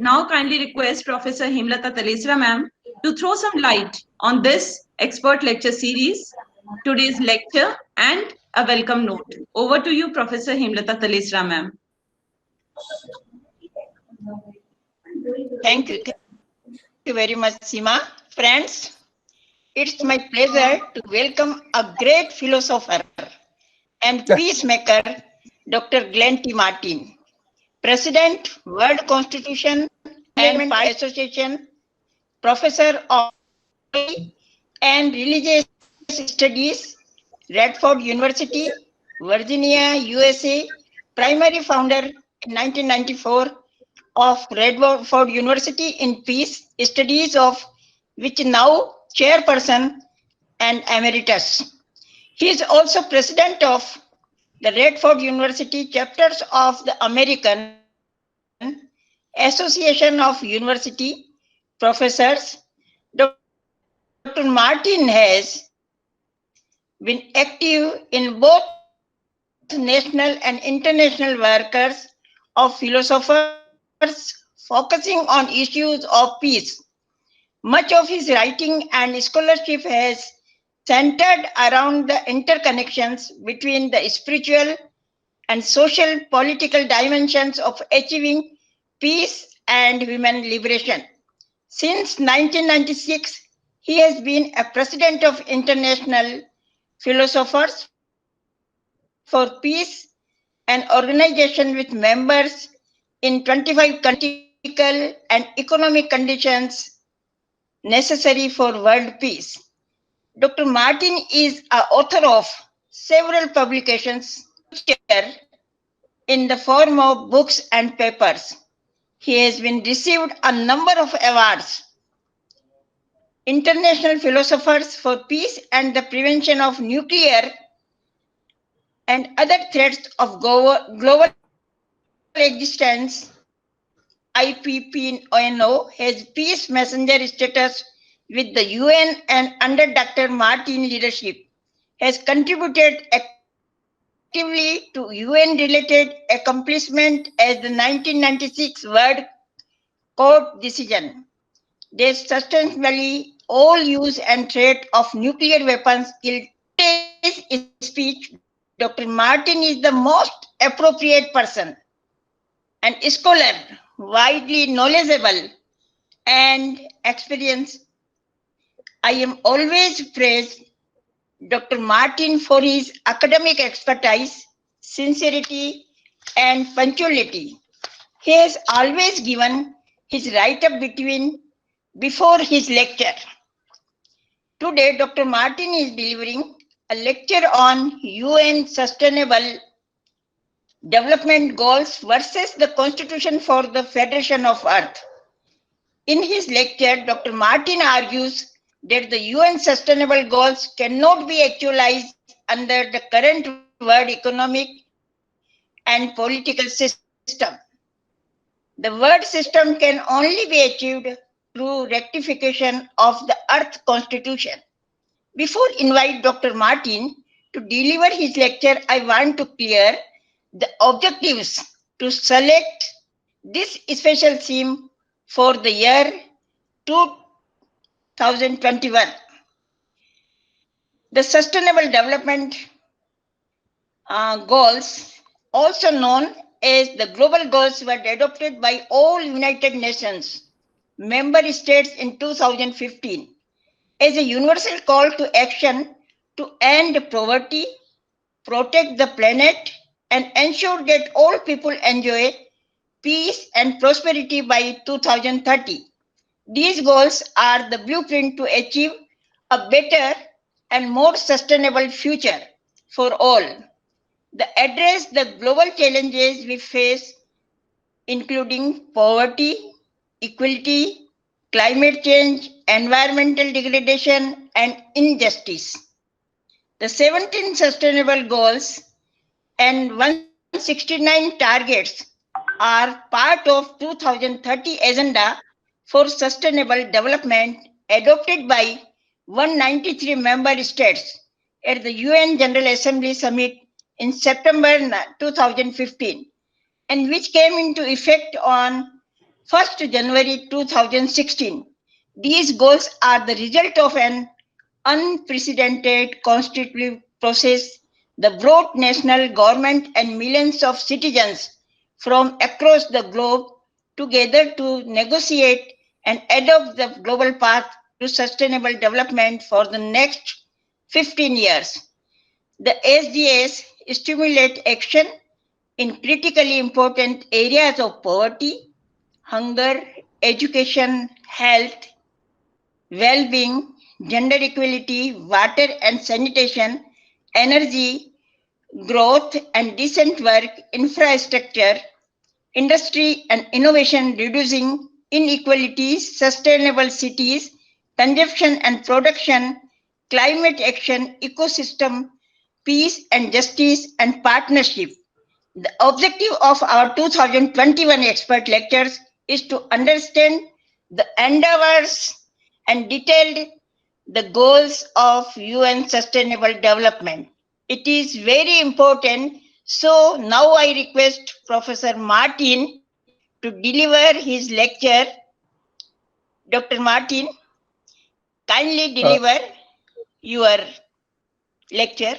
now kindly request Professor Hemlata Talesra ma'am to throw some light on this expert lecture series, today's lecture, and a welcome note. Over to you, Professor Hemlata Talesra ma'am. Thank you. Thank you very much, Seema. Friends, it's my pleasure to welcome a great philosopher and peacemaker, Dr. Glenn T. Martin, President, World Constitution and Parliament Association, Professor of and Religious Studies, Radford University, Virginia, USA, primary founder in 1994 of Radford University in Peace Studies, of which now chairperson and emeritus. He is also president of the Radford University chapters of the American Association of University Professors. Dr. Martin has been active in both national and international workers of philosophers, focusing on issues of peace. Much of his writing and scholarship has centered around the interconnections between the spiritual and social political dimensions of achieving peace and human liberation. Since 1996, he has been a president of International Philosophers for Peace, an organization with members in 25 countries, political and economic conditions necessary for world peace. Dr. Martin is a author of several publications, literature in the form of books and papers. He has been received a number of awards: International Philosophers for Peace and the Prevention of Nuclear and Other Threats of Global Existence. IPPNO has peace messenger status with the UN, and under Dr. Martin's leadership has contributed actively to UN-related accomplishment as the 1996 World Court decision. They sustainably all use and threat of nuclear weapons in today's speech. Dr. Martin is the most appropriate person, an scholar, widely knowledgeable and experienced. I am always praised Dr. Martin for his academic expertise, sincerity, and punctuality. He has always given his write-up before his lecture. Today, Dr. Martin is delivering a lecture on UN Sustainable Development Goals versus the Constitution for the Federation of Earth. In his lecture, Dr. Martin argues that the UN Sustainable Goals cannot be actualized under the current world economic and political system. The world system can only be achieved through rectification of the Earth Constitution. Before invite Dr. Martin to deliver his lecture, I want to clear the objectives to select this special theme for the year 2021. The Sustainable Development Goals, also known as the Global Goals, were adopted by all United Nations member states in 2015 as a universal call to action to end poverty, protect the planet, and ensure that all people enjoy peace and prosperity by 2030. These goals are the blueprint to achieve a better and more sustainable future for all. They address the global challenges we face, including poverty, equality, climate change, environmental degradation, and injustice. The 17 sustainable goals and 169 targets are part of 2030 agenda for sustainable development adopted by 193 member states at the UN General Assembly Summit in September 2015, and which came into effect on 1st January 2016. These goals are the result of an unprecedented constitutive process. The broad national government and millions of citizens from across the globe together to negotiate and adopt the global path to sustainable development for the next 15 years. The SDGs stimulate action in critically important areas of poverty, hunger, education, health, well being, gender equality, water and sanitation, energy, growth and decent work, infrastructure, industry and innovation, reducing inequalities, sustainable cities, consumption and production, climate action, ecosystem, peace and justice, and partnership. The objective of our 2021 expert lectures is to understand the endeavors and detailed the goals of UN Sustainable Development. It is very important. So now I request Professor Martin to deliver his lecture. Dr. Martin, kindly Uh, deliver your lecture.